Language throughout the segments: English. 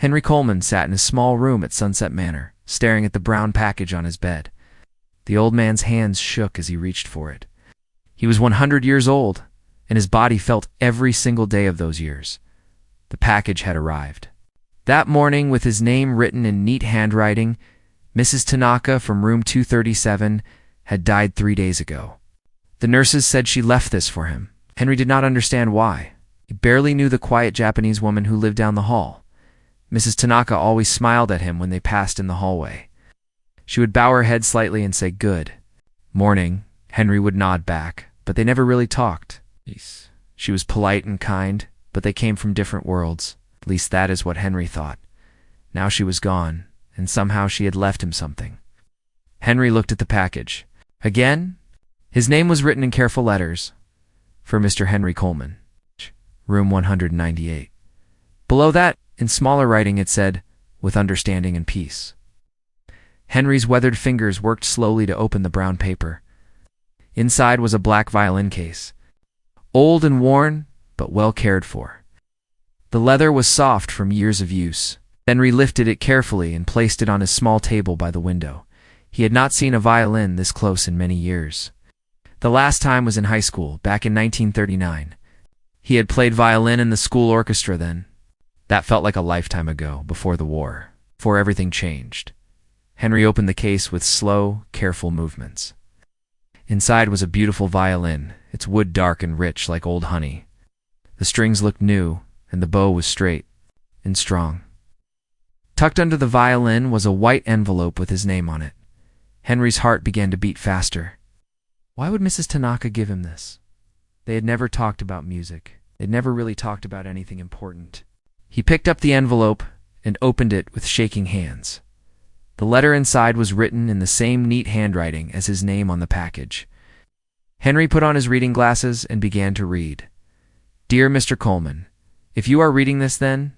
Henry Coleman sat in his small room at Sunset Manor, staring at the brown package on his bed. The old man's hands shook as he reached for it. He was 100 years old, and his body felt every single day of those years. The package had arrived. That morning, with his name written in neat handwriting, Mrs. Tanaka from room 237 had died 3 days ago. The nurses said she left this for him. Henry did not understand why. He barely knew the quiet Japanese woman who lived down the hall. Mrs. Tanaka always smiled at him when they passed in the hallway. She would bow her head slightly and say, "Good morning." Henry would nod back, but they never really talked. She was polite and kind, but they came from different worlds. At least that is what Henry thought. Now she was gone, and somehow she had left him something. Henry looked at the package. Again, his name was written in careful letters. For Mr. Henry Coleman, room 198. Below that, in smaller writing, it said, "With understanding and peace." Henry's weathered fingers worked slowly to open the brown paper. Inside was a black violin case. Old and worn, but well cared for. The leather was soft from years of use. Henry lifted it carefully and placed it on his small table by the window. He had not seen a violin this close in many years. The last time was in high school, back in 1939. He had played violin in the school orchestra then. That felt like a lifetime ago, before the war, before everything changed. Henry opened the case with slow, careful movements. Inside was a beautiful violin, its wood dark and rich like old honey. The strings looked new, and the bow was straight and strong. Tucked under the violin was a white envelope with his name on it. Henry's heart began to beat faster. Why would Mrs. Tanaka give him this? They had never talked about music. They'd never really talked about anything important. He picked up the envelope and opened it with shaking hands. The letter inside was written in the same neat handwriting as his name on the package. Henry put on his reading glasses and began to read. "Dear Mr. Coleman, if you are reading this then,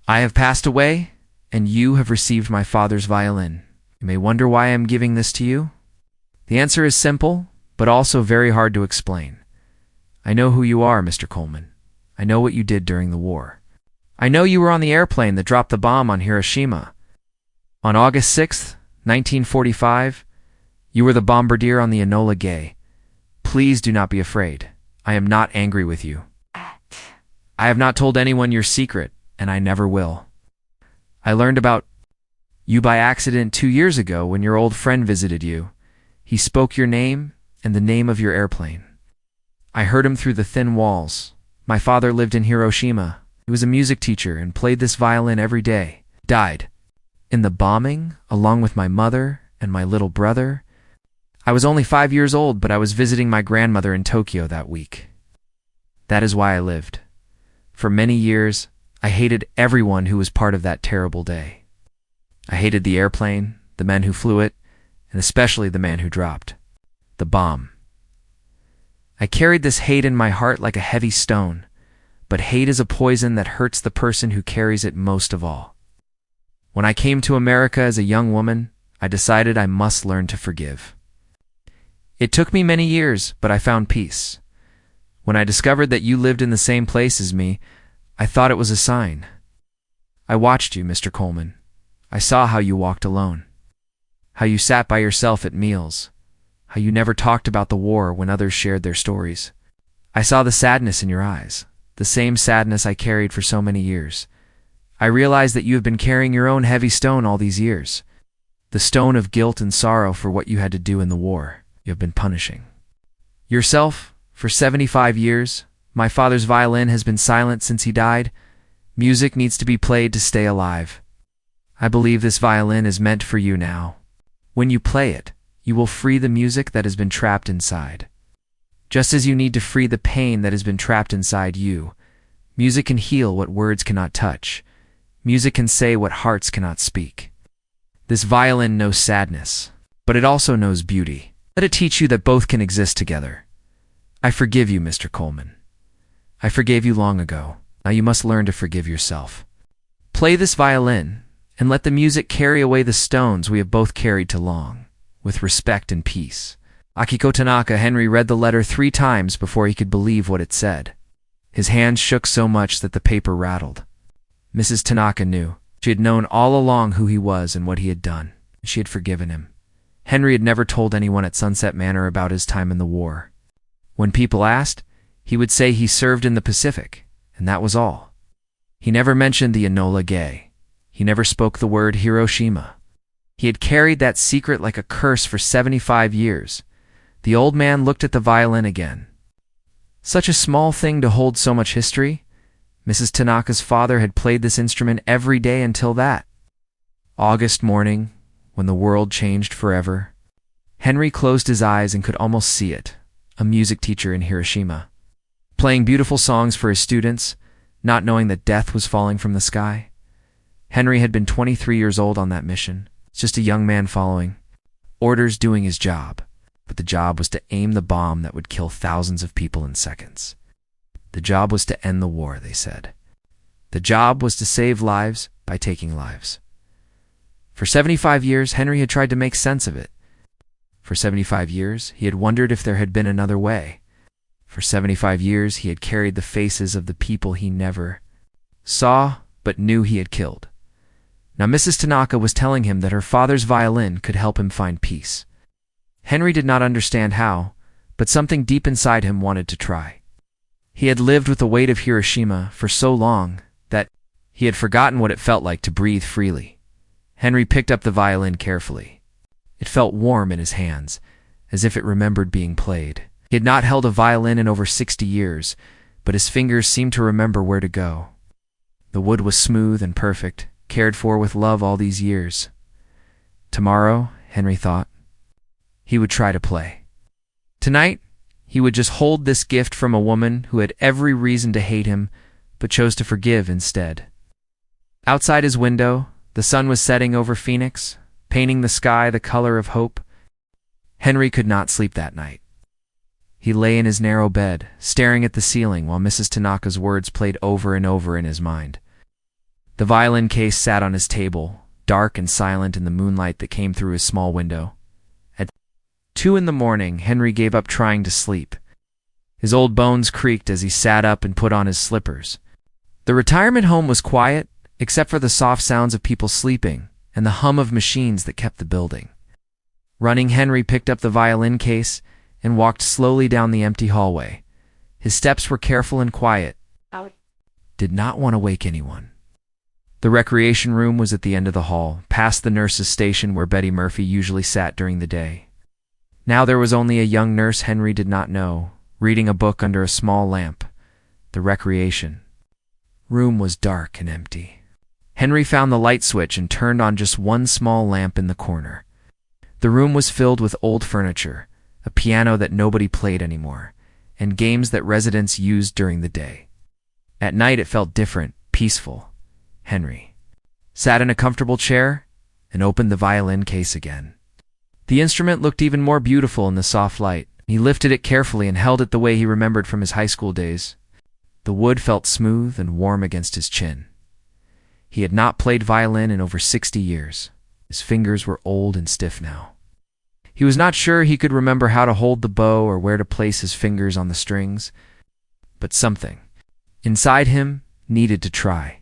I have passed away, and you have received my father's violin. You may wonder why I am giving this to you. The answer is simple, but also very hard to explain. I know who you are, Mr. Coleman. I know what you did during the war. I know you were on the airplane that dropped the bomb on Hiroshima. On August 6th, 1945, you were the bombardier on the Enola Gay. Please do not be afraid. I am not angry with you. I have not told anyone your secret, and I never will. I learned about you by accident 2 years ago when your old friend visited you. He spoke your name and the name of your airplane. I heard him through the thin walls. My father lived in Hiroshima. He was a music teacher and played this violin every day. Died in the bombing, along with my mother and my little brother. I was only 5 years old, but I was visiting my grandmother in Tokyo that week. That is why I lived. For many years, I hated everyone who was part of that terrible day. I hated the airplane, the men who flew it, and especially the man who dropped the bomb. I carried this hate in my heart like a heavy stone, but hate is a poison that hurts the person who carries it most of all. When I came to America as a young woman, I decided I must learn to forgive. It took me many years, but I found peace. When I discovered that you lived in the same place as me, I thought it was a sign. I watched you, Mr. Coleman. I saw how you walked alone, how you sat by yourself at meals, how you never talked about the war when others shared their stories. I saw the sadness in your eyes, the same sadness I carried for so many years. I realized that you have been carrying your own heavy stone all these years, the stone of guilt and sorrow for what you had to do in the war. You have been punishing yourself for 75 years. My father's violin has been silent since he died. Music needs to be played to stay alive. I believe this violin is meant for you now. When you play it, you will free the music that has been trapped inside. Just as you need to free the pain that has been trapped inside you, music can heal what words cannot touch. Music can say what hearts cannot speak. This violin knows sadness, but it also knows beauty. Let it teach you that both can exist together. I forgive you, Mr. Coleman. I forgave you long ago. Now you must learn to forgive yourself. Play this violin, and let the music carry away the stones we have both carried too long, with respect and peace. Akiko Tanaka. Henry read the letter 3 times before he could believe what it said. His hands shook so much that the paper rattled. Mrs. Tanaka knew. She had known all along who he was and what he had done. She had forgiven him. Henry had never told anyone at Sunset Manor about his time in the war. When people asked, he would say he served in the Pacific, and that was all. He never mentioned the Enola Gay. He never spoke the word Hiroshima. He had carried that secret like a curse for 75 years. The old man looked at the violin again. Such a small thing to hold so much history. Mrs. Tanaka's father had played this instrument every day until that August morning, when the world changed forever. Henry closed his eyes and could almost see it, a music teacher in Hiroshima, playing beautiful songs for his students, not knowing that death was falling from the sky. Henry had been 23 years old on that mission, just a young man following orders, doing his job. But the job was to aim the bomb that would kill thousands of people in seconds. The job was to end the war, they said. The job was to save lives by taking lives. For 75 years, Henry had tried to make sense of it. For 75 years, he had wondered if there had been another way. For 75 years, he had carried the faces of the people he never saw but knew he had killed. Now Mrs. Tanaka was telling him that her father's violin could help him find peace. Henry did not understand how, but something deep inside him wanted to try. He had lived with the weight of Hiroshima for so long that he had forgotten what it felt like to breathe freely. Henry picked up the violin carefully. It felt warm in his hands, as if it remembered being played. He had not held a violin in over 60 years, but his fingers seemed to remember where to go. The wood was smooth and perfect, cared for with love all these years. Tomorrow, Henry thought, he would try to play. Tonight, he would just hold this gift from a woman who had every reason to hate him, but chose to forgive instead. Outside his window, the sun was setting over Phoenix, painting the sky the color of hope. Henry could not sleep that night. He lay in his narrow bed, staring at the ceiling while Mrs. Tanaka's words played over and over in his mind. The violin case sat on his table, dark and silent in the moonlight that came through his small window. At 2 in the morning, Henry gave up trying to sleep. His old bones creaked as he sat up and put on his slippers. The retirement home was quiet, except for the soft sounds of people sleeping and the hum of machines that kept the building. Running, Henry picked up the violin case and walked slowly down the empty hallway. His steps were careful and quiet. Did not want to wake anyone. The recreation room was at the end of the hall, past the nurse's station where Betty Murphy usually sat during the day. Now there was only a young nurse Henry did not know, reading a book under a small lamp. The recreation room was dark and empty. Henry found the light switch and turned on just one small lamp in the corner. The room was filled with old furniture, a piano that nobody played anymore, and games that residents used during the day. At night it felt different, peaceful. Henry sat in a comfortable chair and opened the violin case again. The instrument looked even more beautiful in the soft light. He lifted it carefully and held it the way he remembered from his high school days. The wood felt smooth and warm against his chin. He had not played violin in over 60 years. His fingers were old and stiff now. He was not sure he could remember how to hold the bow or where to place his fingers on the strings, but something inside him needed to try.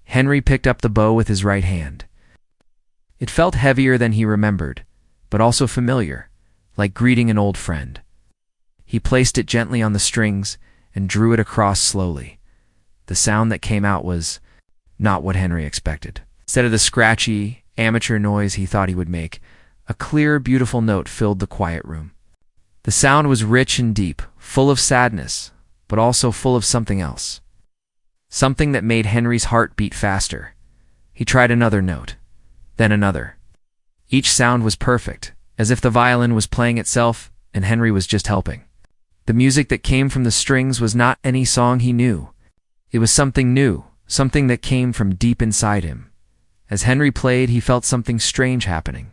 Henry picked up the bow with his right hand. It felt heavier than he remembered, but also familiar, like greeting an old friend. He placed it gently on the strings and drew it across slowly. The sound that came out was not what Henry expected. Instead of the scratchy, amateur noise he thought he would make, a clear, beautiful note filled the quiet room. The sound was rich and deep, full of sadness, but also full of something else. Something that made Henry's heart beat faster. He tried another note, then another. Each sound was perfect, as if the violin was playing itself and Henry was just helping. The music that came from the strings was not any song he knew. It was something new, something that came from deep inside him. As Henry played, he felt something strange happening.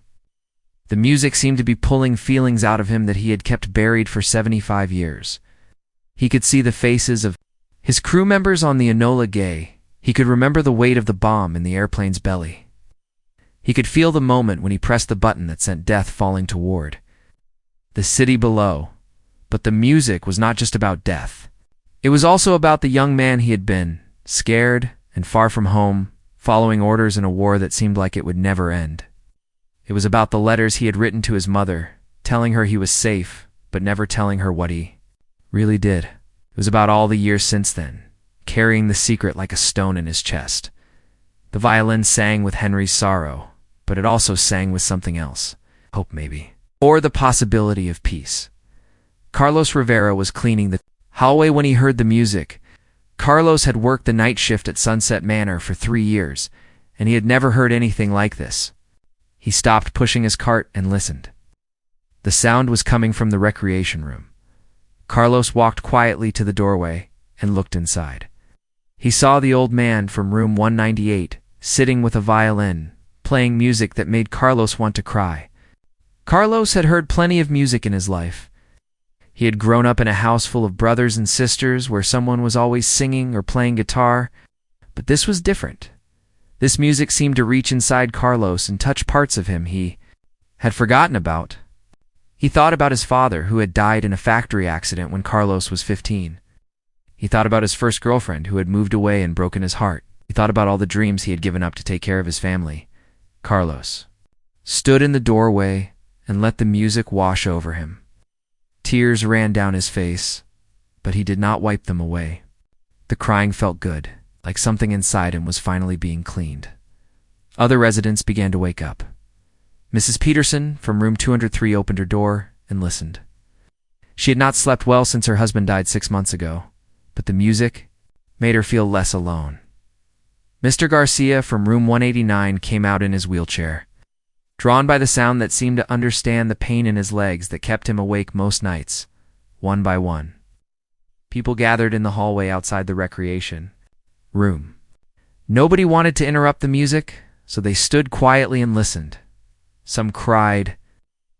The music seemed to be pulling feelings out of him that he had kept buried for 75 years. He could see the faces of his crew members on the Enola Gay. He could remember the weight of the bomb in the airplane's belly. He could feel the moment when he pressed the button that sent death falling toward the city below. But the music was not just about death. It was also about the young man he had been, scared and far from home, following orders in a war that seemed like it would never end. It was about the letters he had written to his mother, telling her he was safe, but never telling her what he really did. It was about all the years since then, carrying the secret like a stone in his chest. The violin sang with Henry's sorrow, but it also sang with something else. Hope, maybe. Or the possibility of peace. Carlos Rivera was cleaning the hallway when he heard the music. Carlos had worked the night shift at Sunset Manor for 3 years, and he had never heard anything like this. He stopped pushing his cart and listened. The sound was coming from the recreation room. Carlos walked quietly to the doorway and looked inside. He saw the old man from room 198, sitting with a violin, playing music that made Carlos want to cry. Carlos had heard plenty of music in his life. He had grown up in a house full of brothers and sisters where someone was always singing or playing guitar, but this was different. This music seemed to reach inside Carlos and touch parts of him he had forgotten about. He thought about his father, who had died in a factory accident when Carlos was 15. He thought about his first girlfriend, who had moved away and broken his heart. He thought about all the dreams he had given up to take care of his family. Carlos stood in the doorway and let the music wash over him. Tears ran down his face, but he did not wipe them away. The crying felt good, like something inside him was finally being cleaned. Other residents began to wake up. Mrs. Peterson from room 203 opened her door and listened. She had not slept well since her husband died 6 months ago, but the music made her feel less alone. Mr. Garcia from room 189 came out in his wheelchair, drawn by the sound that seemed to understand the pain in his legs that kept him awake most nights, one by one. People gathered in the hallway outside the recreation room. Nobody wanted to interrupt the music, so they stood quietly and listened. Some cried,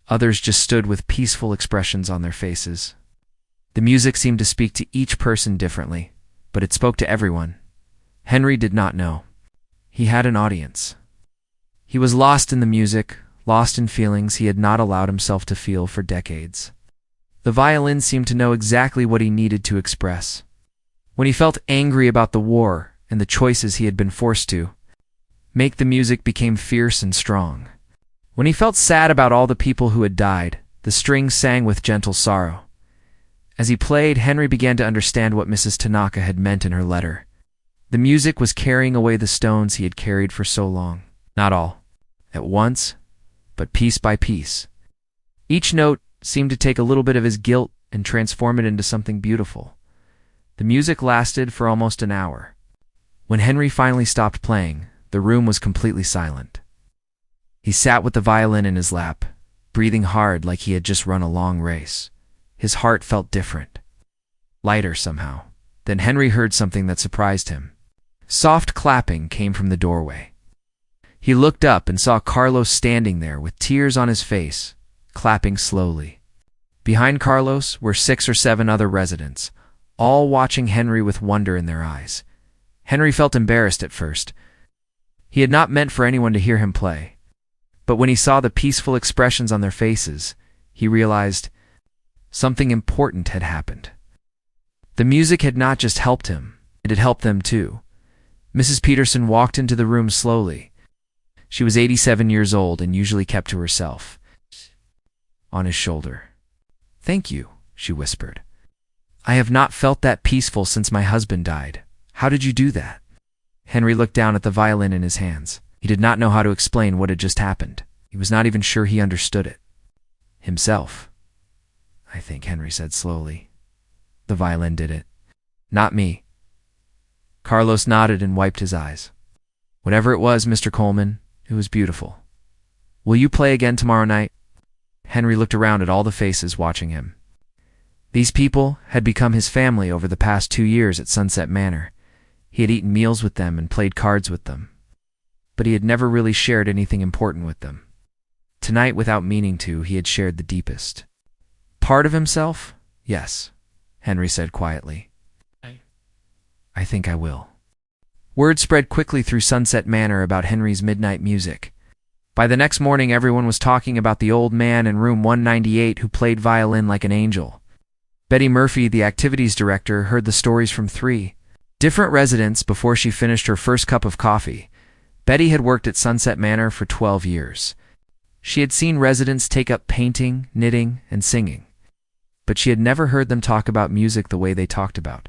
others just stood with peaceful expressions on their faces. The music seemed to speak to each person differently, but it spoke to everyone. Henry did not know. He had an audience. He was lost in the music, lost in feelings he had not allowed himself to feel for decades. The violin seemed to know exactly what he needed to express. When he felt angry about the war and the choices he had been forced to make, the music became fierce and strong. When he felt sad about all the people who had died, the strings sang with gentle sorrow. As he played, Henry began to understand what Mrs. Tanaka had meant in her letter. The music was carrying away the stones he had carried for so long. Not all at once, but piece by piece. Each note seemed to take a little bit of his guilt and transform it into something beautiful. The music lasted for almost an hour. When Henry finally stopped playing, the room was completely silent. He sat with the violin in his lap, breathing hard like he had just run a long race. His heart felt different, lighter somehow. Then Henry heard something that surprised him. Soft clapping came from the doorway. He looked up and saw Carlos standing there with tears on his face, clapping slowly. Behind Carlos were 6 or 7 other residents, all watching Henry with wonder in their eyes. Henry felt embarrassed at first. He had not meant for anyone to hear him play. But when he saw the peaceful expressions on their faces, he realized something important had happened. The music had not just helped him, it had helped them too. Mrs. Peterson walked into the room slowly. She was 87 years old and usually kept to herself. On his shoulder. "Thank you," she whispered. "I have not felt that peaceful since my husband died. How did you do that?" Henry looked down at the violin in his hands. He did not know how to explain what had just happened. He was not even sure he understood it himself. "I think," Henry said slowly. "The violin did it. Not me." Carlos nodded and wiped his eyes. "Whatever it was, Mr. Coleman, it was beautiful. Will you play again tomorrow night?" Henry looked around at all the faces watching him. These people had become his family over the past 2 years at Sunset Manor. He had eaten meals with them and played cards with them. But he had never really shared anything important with them. Tonight, without meaning to, he had shared the deepest part of himself? "Yes," Henry said quietly. I think I will." Word spread quickly through Sunset Manor about Henry's midnight music. By the next morning, everyone was talking about the old man in room 198 who played violin like an angel. Betty Murphy, the activities director, heard the stories from 3 different residents before she finished her first cup of coffee. Betty had worked at Sunset Manor for 12 years. She had seen residents take up painting, knitting, and singing. But she had never heard them talk about music the way they talked about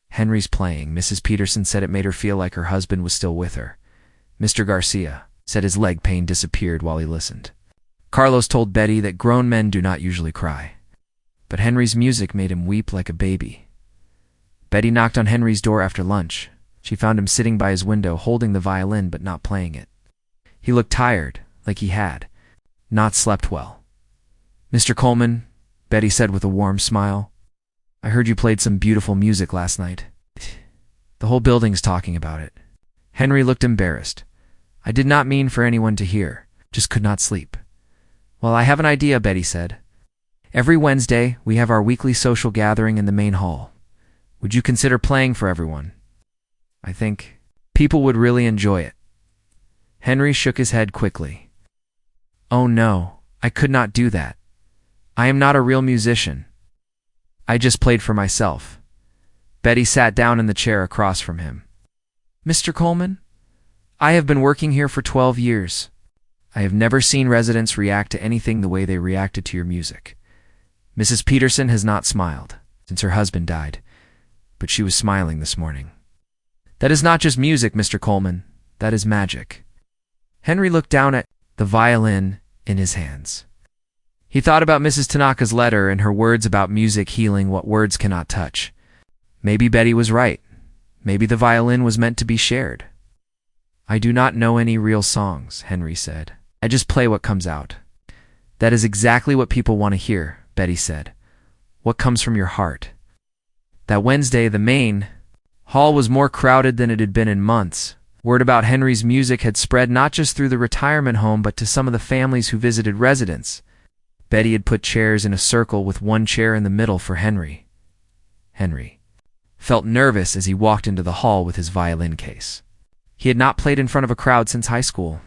Henry's playing. Mrs. Peterson said it made her feel like her husband was still with her. Mr. Garcia said his leg pain disappeared while he listened. Carlos told Betty that grown men do not usually cry, but Henry's music made him weep like a baby. Betty knocked on Henry's door after lunch. She found him sitting by his window holding the violin but not playing it. He looked tired, like he had not slept well. "Mr. Coleman," Betty said with a warm smile, "I heard you played some beautiful music last night. The whole building's talking about it." Henry looked embarrassed. "I did not mean for anyone to hear, just could not sleep." "Well, I have an idea," Betty said. "Every Wednesday, we have our weekly social gathering in the main hall. Would you consider playing for everyone? I think people would really enjoy it." Henry shook his head quickly. "Oh no, I could not do that. I am not a real musician. I just played for myself." Betty sat down in the chair across from him. "Mr. Coleman, I have been working here for 12 years. I have never seen residents react to anything the way they reacted to your music." Mrs. Peterson has not smiled since her husband died, but she was smiling this morning. "That is not just music, Mr. Coleman. That is magic." Henry looked down at the violin in his hands. He thought about Mrs. Tanaka's letter and her words about music healing what words cannot touch. Maybe Betty was right. Maybe the violin was meant to be shared. "I do not know any real songs," Henry said. "I just play what comes out." "That is exactly what people want to hear," Betty said. "What comes from your heart." That Wednesday, the main hall was more crowded than it had been in months. Word about Henry's music had spread not just through the retirement home but to some of the families who visited residents. Betty had put chairs in a circle with one chair in the middle for Henry. Henry felt nervous as he walked into the hall with his violin case. He had not played in front of a crowd since high school.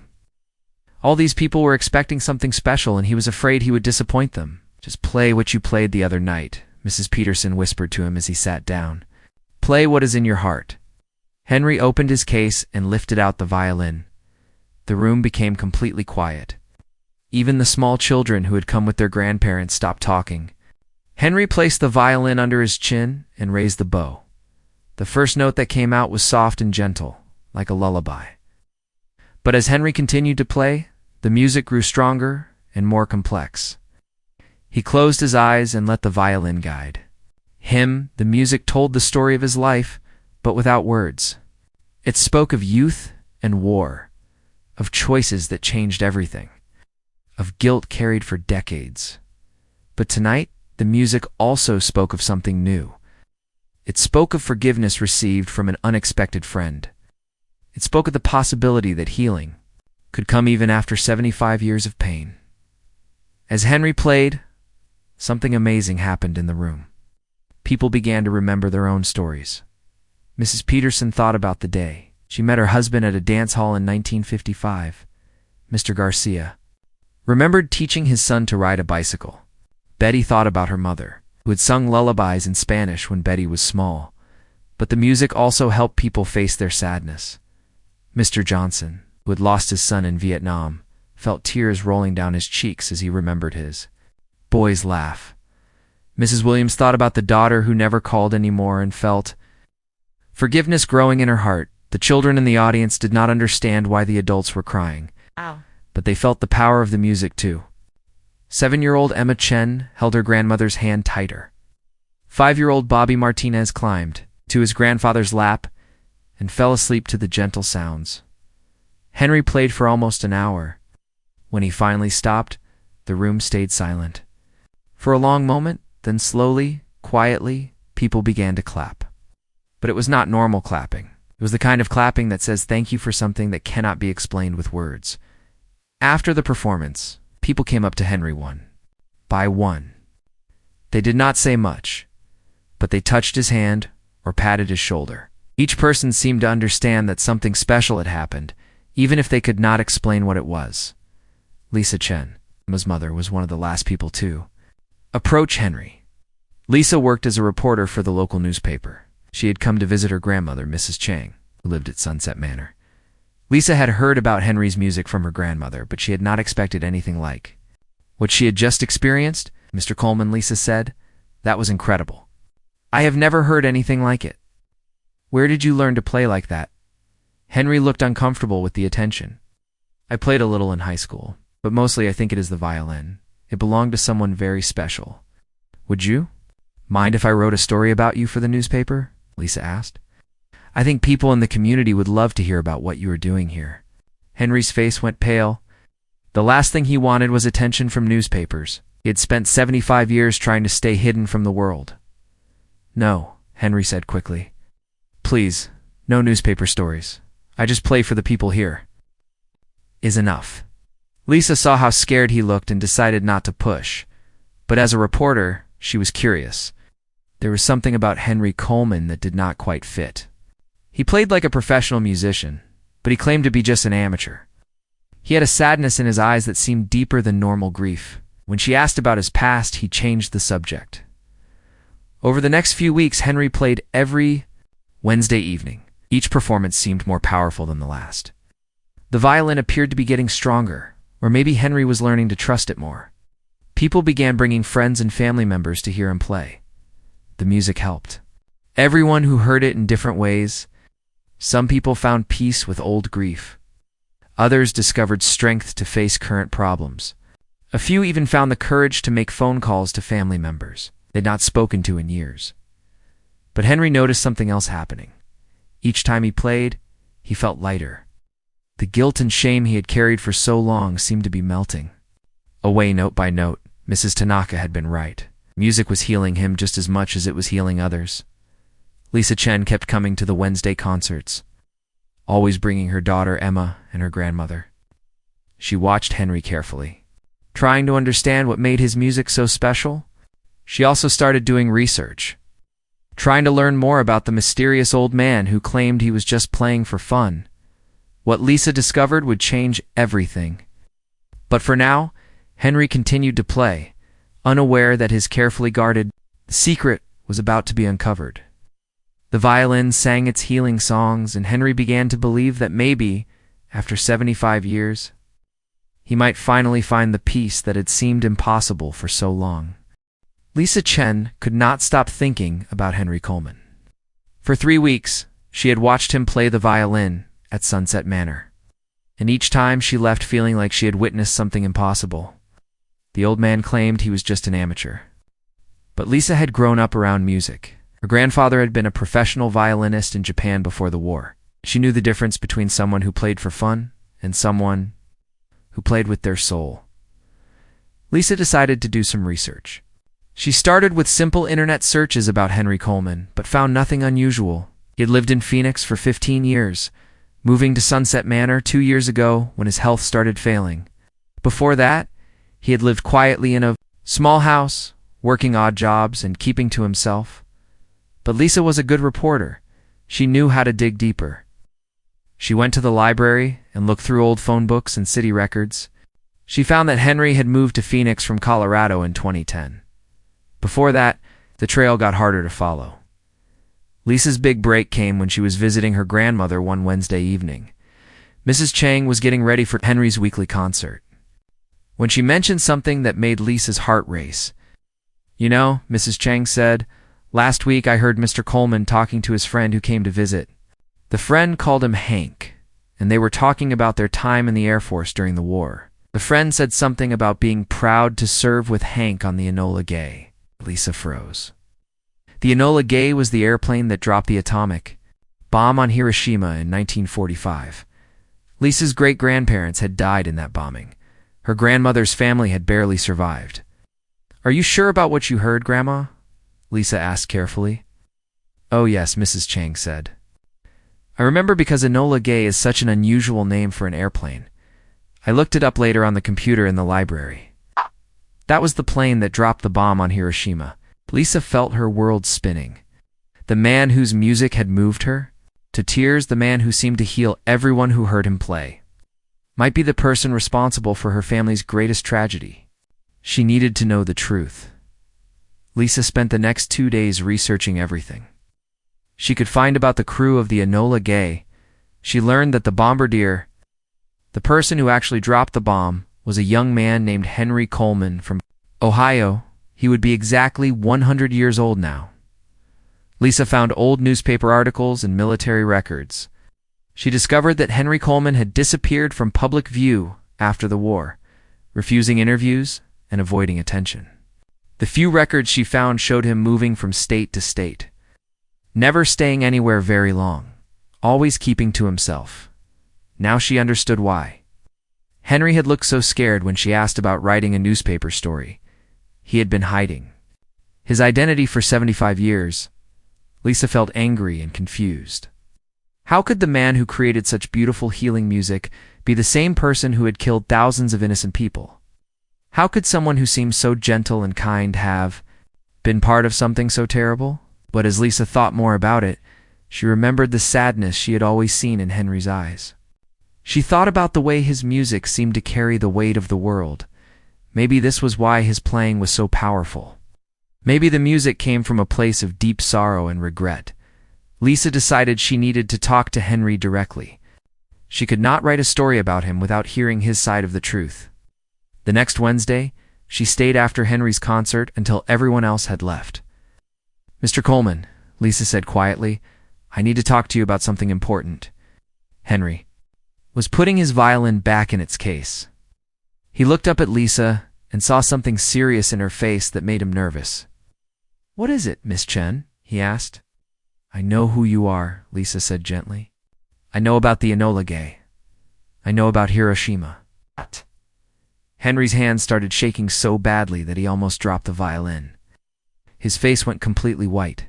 All these people were expecting something special, and he was afraid he would disappoint them. "Just play what you played the other night," Mrs. Peterson whispered to him as he sat down. "Play what is in your heart." Henry opened his case and lifted out the violin. The room became completely quiet. Even the small children who had come with their grandparents stopped talking. Henry placed the violin under his chin and raised the bow. The first note that came out was soft and gentle, like a lullaby. But as Henry continued to play, the music grew stronger and more complex. He closed his eyes and let the violin guide him. The music told the story of his life, but without words. It spoke of youth and war, of choices that changed everything, of guilt carried for decades. But tonight, the music also spoke of something new. It spoke of forgiveness received from an unexpected friend. It spoke of the possibility that healing could come even after 75 years of pain. As Henry played, something amazing happened in the room. People began to remember their own stories. Mrs. Peterson thought about the day she met her husband at a dance hall in 1955. Mr. Garcia remembered teaching his son to ride a bicycle. Betty thought about her mother, who had sung lullabies in Spanish when Betty was small. But the music also helped people face their sadness. Mr. Johnson, who had lost his son in Vietnam, felt tears rolling down his cheeks as he remembered his boy's laugh. Mrs. Williams thought about the daughter who never called anymore and felt forgiveness growing in her heart. The children in the audience did not understand why the adults were crying, but they felt the power of the music too. 7-year-old Emma Chen held her grandmother's hand tighter. 5-year-old Bobby Martinez climbed to his grandfather's lap and fell asleep to the gentle sounds. Henry played for almost an hour. When he finally stopped, the room stayed silent. For a long moment, then slowly, quietly, people began to clap. But it was not normal clapping. It was the kind of clapping that says thank you for something that cannot be explained with words. After the performance, people came up to Henry one by one. They did not say much, but they touched his hand or patted his shoulder. Each person seemed to understand that something special had happened, even if they could not explain what it was. Lisa Chen, Emma's mother, was one of the last people to approach Henry. Lisa worked as a reporter for the local newspaper. She had come to visit her grandmother, Mrs. Chang, who lived at Sunset Manor. Lisa had heard about Henry's music from her grandmother, but she had not expected anything like what she had just experienced. Mr. Coleman, Lisa said, that was incredible. I have never heard anything like it. Where did you learn to play like that? Henry looked uncomfortable with the attention. I played a little in high school, but mostly I think it is the violin. It belonged to someone very special. Would you mind if I wrote a story about you for the newspaper? Lisa asked. I think people in the community would love to hear about what you are doing here. Henry's face went pale. The last thing he wanted was attention from newspapers. He had spent 75 years trying to stay hidden from the world. No, Henry said quickly. Please, no newspaper stories. I just play for the people here. Is enough. Lisa saw how scared he looked and decided not to push. But as a reporter, she was curious. There was something about Henry Coleman that did not quite fit. He played like a professional musician, but he claimed to be just an amateur. He had a sadness in his eyes that seemed deeper than normal grief. When she asked about his past, he changed the subject. Over the next few weeks, Henry played every Wednesday evening. Each performance seemed more powerful than the last. The violin appeared to be getting stronger, or maybe Henry was learning to trust it more. People began bringing friends and family members to hear him play. The music helped. Everyone who heard it in different ways. Some people found peace with old grief. Others discovered strength to face current problems. A few even found the courage to make phone calls to family members they'd not spoken to in years. But Henry noticed something else happening. Each time he played, he felt lighter. The guilt and shame he had carried for so long seemed to be melting away note by note. Mrs. Tanaka had been right. Music was healing him just as much as it was healing others. Lisa Chen kept coming to the Wednesday concerts, always bringing her daughter Emma and her grandmother. She watched Henry carefully, trying to understand what made his music so special. She also started doing research, trying to learn more about the mysterious old man who claimed he was just playing for fun. What Lisa discovered would change everything. But for now, Henry continued to play, unaware that his carefully guarded secret was about to be uncovered. The violin sang its healing songs, and Henry began to believe that maybe, after 75 years, he might finally find the peace that had seemed impossible for so long. Lisa Chen could not stop thinking about Henry Coleman. For 3 weeks, she had watched him play the violin at Sunset Manor, and each time she left feeling like she had witnessed something impossible. The old man claimed he was just an amateur. But Lisa had grown up around music. Her grandfather had been a professional violinist in Japan before the war. She knew the difference between someone who played for fun and someone who played with their soul. Lisa decided to do some research. She started with simple internet searches about Henry Coleman, but found nothing unusual. He had lived in Phoenix for 15 years, moving to Sunset Manor 2 years ago when his health started failing. Before that, he had lived quietly in a small house, working odd jobs and keeping to himself. But Lisa was a good reporter. She knew how to dig deeper. She went to the library and looked through old phone books and city records. She found that Henry had moved to Phoenix from Colorado in 2010. Before that, the trail got harder to follow. Lisa's big break came when she was visiting her grandmother one Wednesday evening. Mrs. Chang was getting ready for Henry's weekly concert, when she mentioned something that made Lisa's heart race. You know, Mrs. Chang said, last week I heard Mr. Coleman talking to his friend who came to visit. The friend called him Hank, and they were talking about their time in the Air Force during the war. The friend said something about being proud to serve with Hank on the Enola Gay. Lisa froze. The Enola Gay was the airplane that dropped the atomic bomb on Hiroshima in 1945. Lisa's great-grandparents had died in that bombing. Her grandmother's family had barely survived. Are you sure about what you heard, Grandma? Lisa asked carefully. Oh yes, Mrs. Chang said. I remember because Enola Gay is such an unusual name for an airplane. I looked it up later on the computer in the library. That was the plane that dropped the bomb on Hiroshima. Lisa felt her world spinning. The man whose music had moved her to tears, the man who seemed to heal everyone who heard him play, might be the person responsible for her family's greatest tragedy. She needed to know the truth. Lisa spent the next 2 days researching everything she could find about the crew of the Enola Gay. She learned that the bombardier, the person who actually dropped the bomb, was a young man named Henry Coleman from Ohio. He would be exactly 100 years old now. Lisa found old newspaper articles and military records. She discovered that Henry Coleman had disappeared from public view after the war, refusing interviews and avoiding attention. The few records she found showed him moving from state to state, never staying anywhere very long, always keeping to himself. Now she understood why. Henry had looked so scared when she asked about writing a newspaper story. He had been hiding his identity for 75 years. Lisa felt angry and confused. How could the man who created such beautiful healing music be the same person who had killed thousands of innocent people? How could someone who seemed so gentle and kind have been part of something so terrible? But as Lisa thought more about it, she remembered the sadness she had always seen in Henry's eyes. She thought about the way his music seemed to carry the weight of the world. Maybe this was why his playing was so powerful. Maybe the music came from a place of deep sorrow and regret. Lisa decided she needed to talk to Henry directly. She could not write a story about him without hearing his side of the truth. The next Wednesday, she stayed after Henry's concert until everyone else had left. "Mr. Coleman," Lisa said quietly, "I need to talk to you about something important." Henry was putting his violin back in its case. He looked up at Lisa and saw something serious in her face that made him nervous. "What is it, Miss Chen?" he asked. "I know who you are," Lisa said gently. "I know about the Enola Gay. I know about Hiroshima." Henry's hands started shaking so badly that he almost dropped the violin. His face went completely white.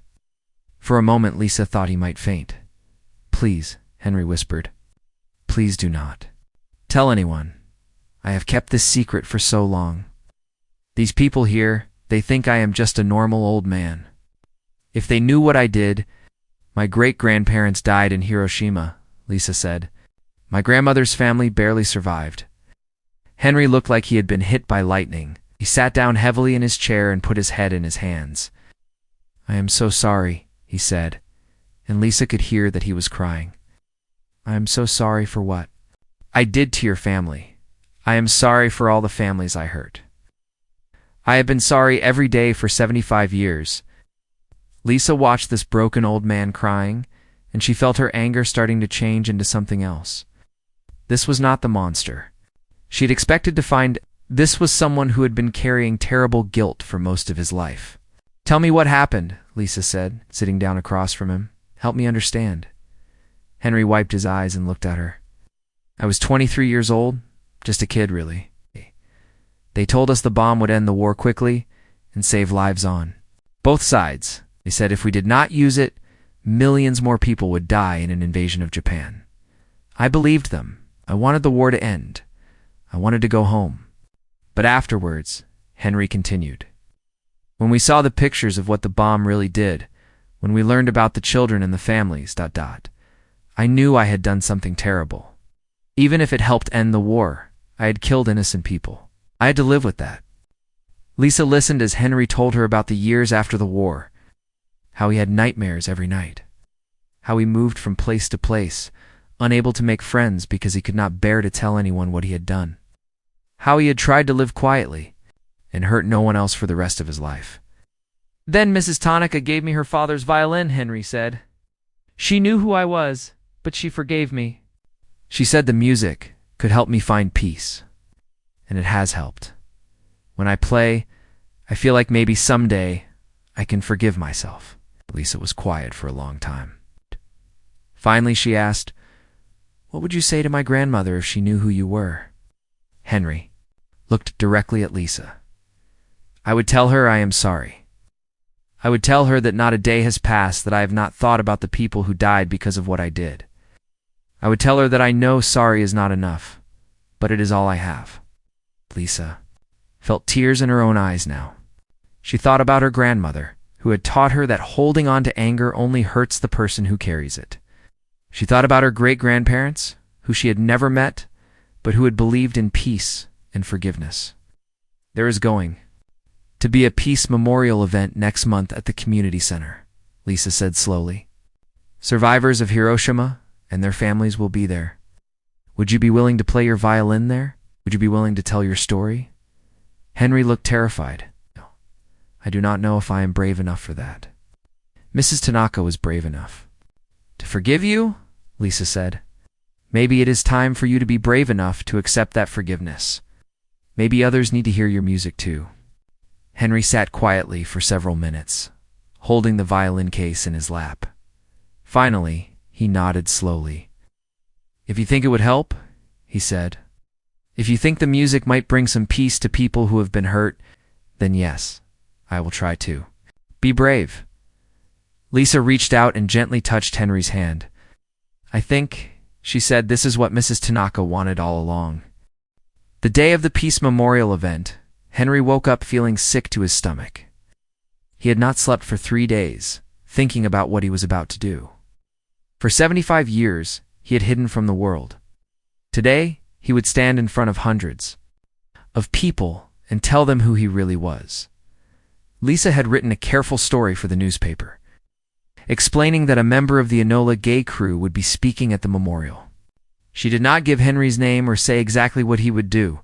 For a moment, Lisa thought he might faint. "Please," Henry whispered. "Please do not tell anyone. I have kept this secret for so long. These people here, they think I am just a normal old man. If they knew what I did—" "My great-grandparents died in Hiroshima," Lisa said. "My grandmother's family barely survived." Henry looked like he had been hit by lightning. He sat down heavily in his chair and put his head in his hands. "I am so sorry," he said, and Lisa could hear that he was crying. "I am so sorry for what I did to your family. I am sorry for all the families I hurt. I have been sorry every day for 75 years. Lisa watched this broken old man crying, and she felt her anger starting to change into something else. This was not the monster she had expected to find. This was someone who had been carrying terrible guilt for most of his life. "Tell me what happened," Lisa said, sitting down across from him. "Help me understand." Henry wiped his eyes and looked at her. "I was 23 years old, just a kid, really. They told us the bomb would end the war quickly and save lives on both sides. They said if we did not use it, millions more people would die in an invasion of Japan. I believed them. I wanted the war to end. I wanted to go home. But afterwards," Henry continued, "when we saw the pictures of what the bomb really did, when we learned about the children and the families, I knew I had done something terrible. Even if it helped end the war, I had killed innocent people. I had to live with that." Lisa listened as Henry told her about the years after the war, how he had nightmares every night, how he moved from place to place, unable to make friends because he could not bear to tell anyone what he had done, how he had tried to live quietly and hurt no one else for the rest of his life. "Then Mrs. Tanaka gave me her father's violin," Henry said. "She knew who I was, but she forgave me. She said the music could help me find peace, and it has helped. When I play, I feel like maybe someday I can forgive myself." Lisa was quiet for a long time. Finally, she asked, "What would you say to my grandmother if she knew who you were?" Henry looked directly at Lisa. "I would tell her I am sorry. I would tell her that not a day has passed that I have not thought about the people who died because of what I did. I would tell her that I know sorry is not enough, but it is all I have." Lisa felt tears in her own eyes now. She thought about her grandmother, who had taught her that holding on to anger only hurts the person who carries it. She thought about her great-grandparents, who she had never met, but who had believed in peace and forgiveness. "There is going to be a peace memorial event next month at the community center," Lisa said slowly. "Survivors of Hiroshima and their families will be there. Would you be willing to play your violin there? Would you be willing to tell your story? Henry looked terrified. No, I do not know if I am brave enough for that. Mrs. Tanaka was brave enough. To forgive you? Lisa said. Maybe it is time for you to be brave enough to accept that forgiveness. Maybe others need to hear your music too. Henry sat quietly for several minutes, holding the violin case in his lap. Finally, he nodded slowly. If you think it would help, he said. If you think the music might bring some peace to people who have been hurt, then yes, I will try to. Be brave. Lisa reached out and gently touched Henry's hand. I think, she said, this is what Mrs. Tanaka wanted all along. The day of the Peace Memorial event, Henry woke up feeling sick to his stomach. He had not slept for 3 days, thinking about what he was about to do. For 75 years, he had hidden from the world. Today, he would stand in front of hundreds of people and tell them who he really was. Lisa had written a careful story for the newspaper, explaining that a member of the Enola Gay crew would be speaking at the memorial. She did not give Henry's name or say exactly what he would do,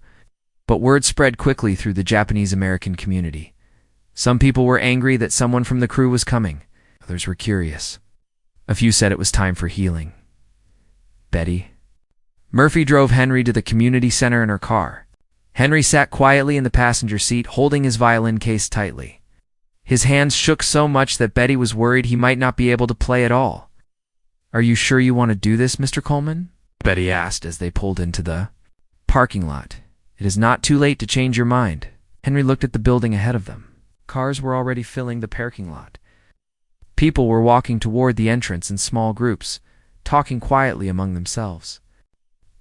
but word spread quickly through the Japanese-American community. Some people were angry that someone from the crew was coming. Others were curious. A few said it was time for healing. Betty. Murphy drove Henry to the community center in her car. Henry sat quietly in the passenger seat, holding his violin case tightly. His hands shook so much that Betty was worried he might not be able to play at all. Are you sure you want to do this, Mr. Coleman? Betty asked as they pulled into the parking lot. It is not too late to change your mind. Henry looked at the building ahead of them. Cars were already filling the parking lot. People were walking toward the entrance in small groups, talking quietly among themselves.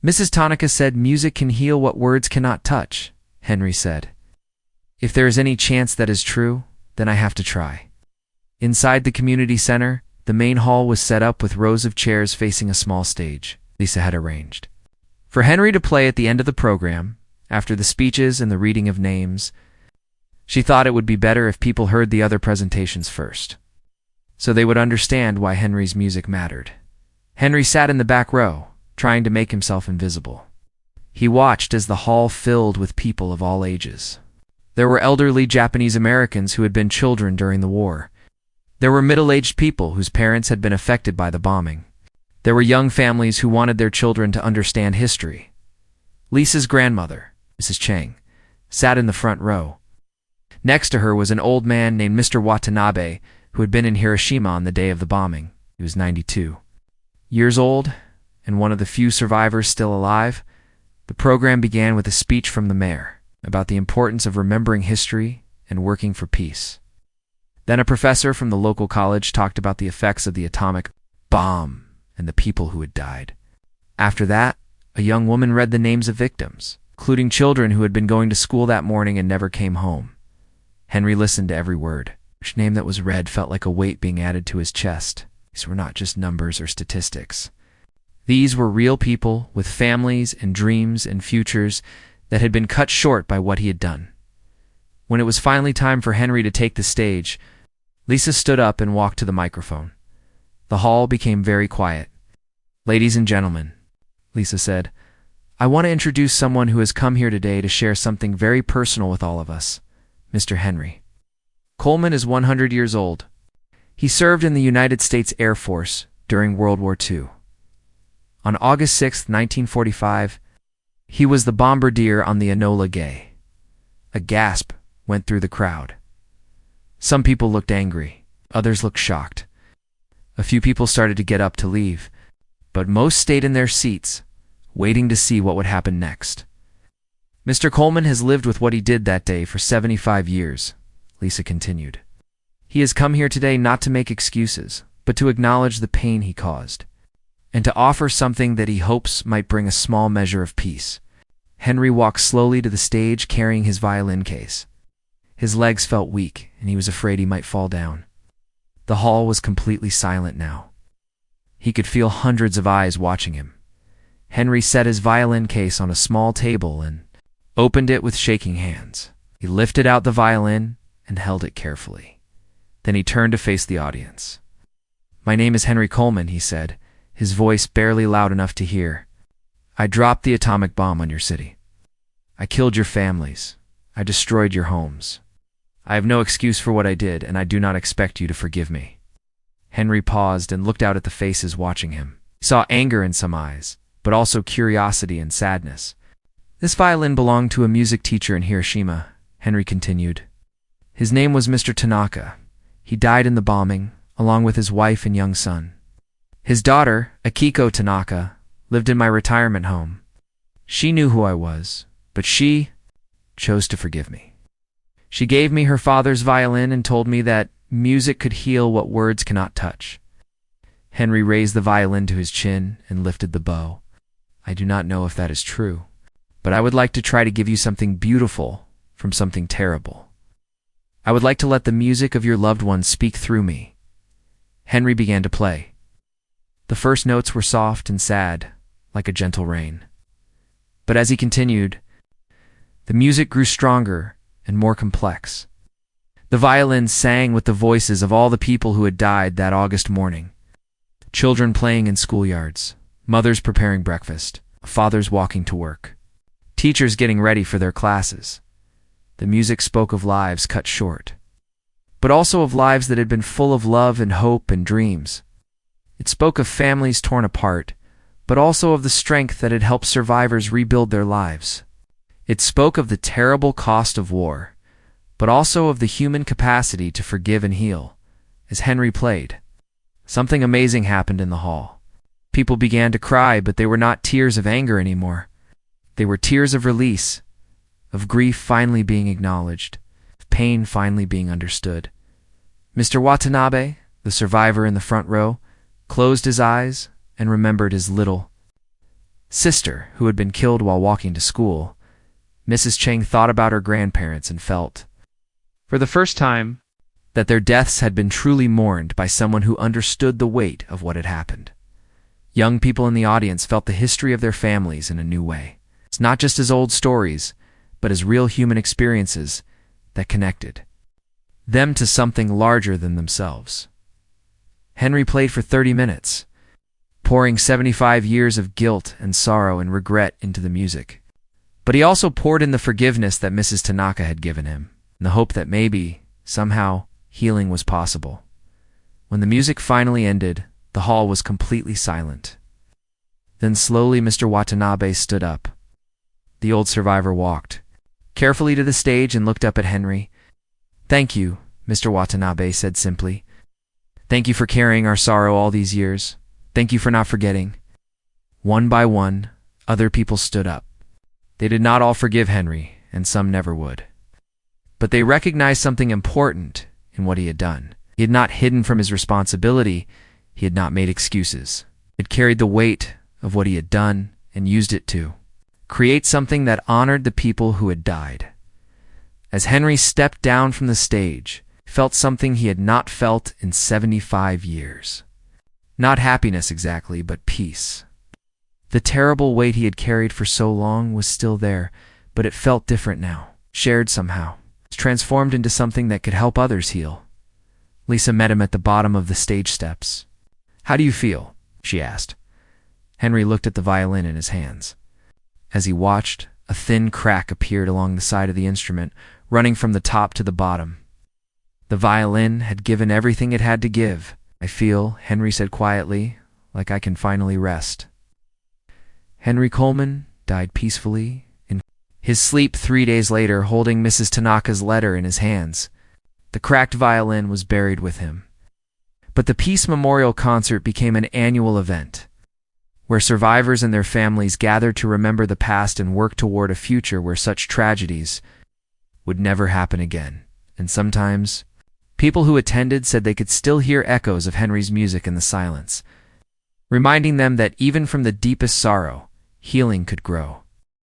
Mrs. Tanaka said music can heal what words cannot touch, Henry said. If there is any chance that is true, then I have to try. Inside the community center, the main hall was set up with rows of chairs facing a small stage Lisa had arranged for Henry to play at the end of the program, after the speeches and the reading of names. She thought it would be better if people heard the other presentations first, so they would understand why Henry's music mattered. Henry sat in the back row, trying to make himself invisible. He watched as the hall filled with people of all ages. There were elderly Japanese Americans who had been children during the war. There were middle-aged people whose parents had been affected by the bombing. There were young families who wanted their children to understand history. Lisa's grandmother, Mrs. Chang, sat in the front row. Next to her was an old man named Mr. Watanabe, who had been in Hiroshima on the day of the bombing. He was 92 years old, and one of the few survivors still alive. The program began with a speech from the mayor about the importance of remembering history and working for peace. Then a professor from the local college talked about the effects of the atomic bomb and the people who had died. After that, a young woman read the names of victims, including children who had been going to school that morning and never came home. Henry listened to every word. Each name that was read felt like a weight being added to his chest. These were not just numbers or statistics. These were real people with families and dreams and futures that had been cut short by what he had done. When it was finally time for Henry to take the stage, Lisa stood up and walked to the microphone. The hall became very quiet. Ladies and gentlemen, Lisa said, I want to introduce someone who has come here today to share something very personal with all of us, Mr. Henry. Coleman is 100 years old. He served in the United States Air Force during World War II. On August 6, 1945, he was the bombardier on the Enola Gay. A gasp went through the crowd. Some people looked angry, others looked shocked. A few people started to get up to leave, but most stayed in their seats, waiting to see what would happen next. Mr. Coleman has lived with what he did that day for 75 years, Lisa continued. He has come here today not to make excuses, but to acknowledge the pain he caused, and to offer something that he hopes might bring a small measure of peace. Henry walked slowly to the stage carrying his violin case. His legs felt weak, and he was afraid he might fall down. The hall was completely silent now. He could feel hundreds of eyes watching him. Henry set his violin case on a small table and opened it with shaking hands. He lifted out the violin and held it carefully. Then he turned to face the audience. My name is Henry Coleman, he said, his voice barely loud enough to hear. "I dropped the atomic bomb on your city. I killed your families. I destroyed your homes. I have no excuse for what I did, and I do not expect you to forgive me." Henry paused and looked out at the faces watching him. He saw anger in some eyes, but also curiosity and sadness. "This violin belonged to a music teacher in Hiroshima," Henry continued. "His name was Mr. Tanaka. He died in the bombing, along with his wife and young son. His daughter, Akiko Tanaka, lived in my retirement home. She knew who I was, but she chose to forgive me. She gave me her father's violin and told me that music could heal what words cannot touch." Henry raised the violin to his chin and lifted the bow. "I do not know if that is true, but I would like to try to give you something beautiful from something terrible. I would like to let the music of your loved ones speak through me." Henry began to play. The first notes were soft and sad, like a gentle rain. But as he continued, the music grew stronger and more complex. The violin sang with the voices of all the people who had died that August morning. Children playing in schoolyards, mothers preparing breakfast, fathers walking to work, teachers getting ready for their classes. The music spoke of lives cut short, but also of lives that had been full of love and hope and dreams. It spoke of families torn apart, but also of the strength that had helped survivors rebuild their lives. It spoke of the terrible cost of war, but also of the human capacity to forgive and heal. As Henry played, something amazing happened in the hall. People began to cry, but they were not tears of anger anymore. They were tears of release, of grief finally being acknowledged, of pain finally being understood. Mr. Watanabe, the survivor in the front row, closed his eyes and remembered his little sister who had been killed while walking to school. Mrs. Cheng thought about her grandparents and felt, for the first time, that their deaths had been truly mourned by someone who understood the weight of what had happened. Young people in the audience felt the history of their families in a new way. It's not just as old stories, but as real human experiences that connected them to something larger than themselves. Henry played for 30 minutes, pouring 75 years of guilt and sorrow and regret into the music. But he also poured in the forgiveness that Mrs. Tanaka had given him, and the hope that maybe, somehow, healing was possible. When the music finally ended, the hall was completely silent. Then slowly Mr. Watanabe stood up. The old survivor walked carefully to the stage and looked up at Henry. "Thank you," Mr. Watanabe said simply. "Thank you for carrying our sorrow all these years. Thank you for not forgetting." One by one, other people stood up. They did not all forgive Henry, and some never would. But they recognized something important in what he had done. He had not hidden from his responsibility. He had not made excuses. He had carried the weight of what he had done and used it to create something that honored the people who had died. As Henry stepped down from the stage, he felt something he had not felt in 75 years. Not happiness exactly, but peace. The terrible weight he had carried for so long was still there, but it felt different now, shared somehow. It was transformed into something that could help others heal. Lisa met him at the bottom of the stage steps. "How do you feel?" she asked. Henry looked at the violin in his hands. As he watched, a thin crack appeared along the side of the instrument, running from the top to the bottom. The violin had given everything it had to give. "I feel," Henry said quietly, "like I can finally rest." Henry Coleman died peacefully in his sleep 3 days later, holding Mrs. Tanaka's letter in his hands. The cracked violin was buried with him. But the Peace Memorial Concert became an annual event, where survivors and their families gathered to remember the past and work toward a future where such tragedies would never happen again. And sometimes, people who attended said they could still hear echoes of Henry's music in the silence, reminding them that even from the deepest sorrow, healing could grow.